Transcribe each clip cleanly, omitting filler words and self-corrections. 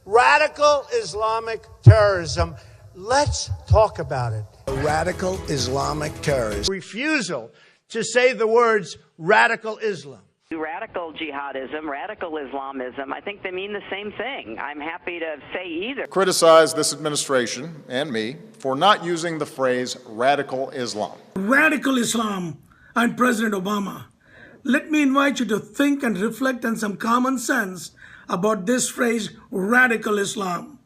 Radical Islamic terrorism. Let's talk about it. Radical Islamic terrorism. Refusal to say the words radical Islam. Radical jihadism, radical Islamism, I think they mean the same thing. I'm happy to say either. Criticize this administration and me for not using the phrase radical Islam. Radical Islam and President Obama. Let me invite you to think and reflect on some common sense about this phrase, radical Islam.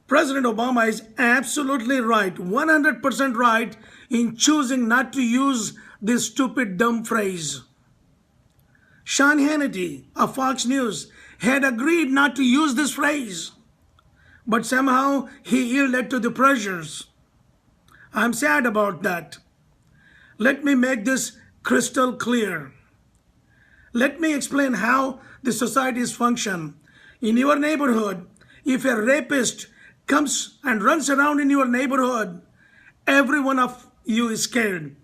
President Obama is absolutely right, 100% right in choosing not to use this stupid, dumb phrase. Sean Hannity of Fox News had agreed not to use this phrase, but somehow he yielded to the pressures. I'm sad about that. Let me make this crystal clear. Let me explain how the societies function. In your neighborhood, if a rapist comes and runs around in your neighborhood, every one of you is scared.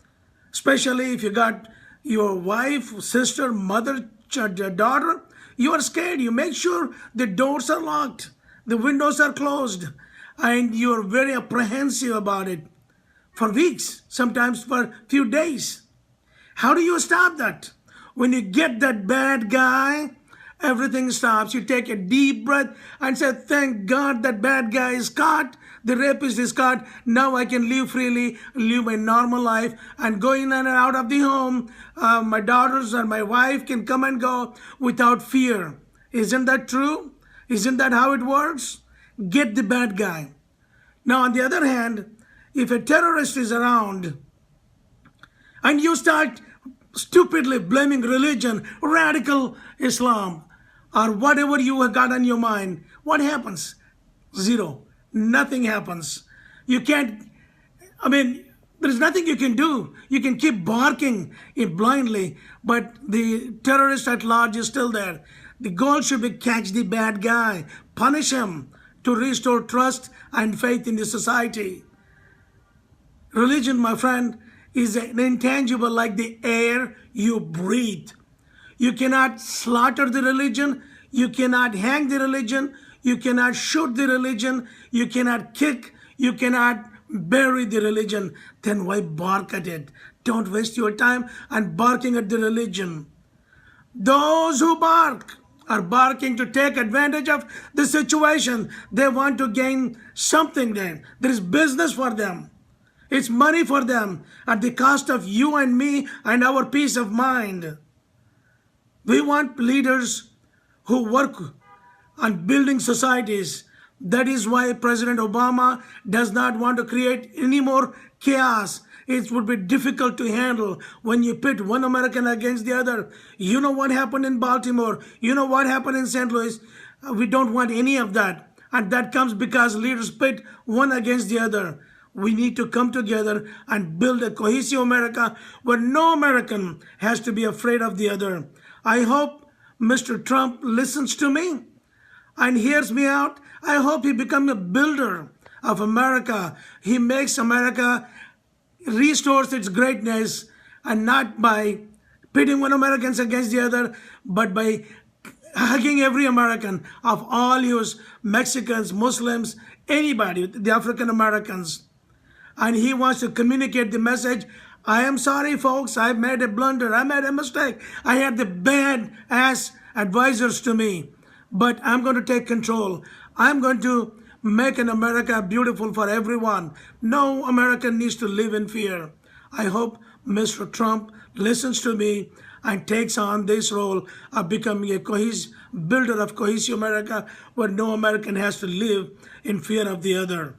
Especially if you got your wife, sister, mother, daughter, you are scared. You make sure the doors are locked, the windows are closed, and you are very apprehensive about it for weeks, sometimes for a few days. How do you stop that? When you get that bad guy, everything stops. You take a deep breath and say, thank God that bad guy is caught. The rapist is caught. Now I can live freely, live my normal life, and go in and out of the home. My daughters and my wife can come and go without fear. Isn't that true? Isn't that how it works? Get the bad guy. Now, on the other hand, if a terrorist is around and you start stupidly blaming religion, radical Islam, or whatever you have got on your mind, what happens? Zero. Nothing happens. You can't, there's nothing you can do. You can keep barking it blindly, but the terrorist at large is still there. The goal should be catch the bad guy, punish him to restore trust and faith in the society. Religion, my friend, is an intangible like the air you breathe. You cannot slaughter the religion. You cannot hang the religion. You cannot shoot the religion. You cannot kick. You cannot bury the religion. Then why bark at it? Don't waste your time on barking at the religion. Those who bark are barking to take advantage of the situation. They want to gain something there. There is business for them. It's money for them at the cost of you and me and our peace of mind. We want leaders who work on building societies. That is why President Obama does not want to create any more chaos. It would be difficult to handle when you pit one American against the other. You know what happened in Baltimore. You know what happened in St. Louis. We don't want any of that. And that comes because leaders pit one against the other. We need to come together and build a cohesive America where no American has to be afraid of the other. I hope Mr. Trump listens to me and hears me out. I hope he becomes a builder of America. He makes America, restores its greatness, and not by pitting one Americans against the other, but by hugging every American of all Jews, Mexicans, Muslims, anybody, the African Americans. And he wants to communicate the message, I am sorry, folks, I made a blunder, I made a mistake. I had the bad-ass advisors to me, but I'm going to take control. I'm going to make an America beautiful for everyone. No American needs to live in fear. I hope Mr. Trump listens to me and takes on this role of becoming a builder of cohesive America where no American has to live in fear of the other.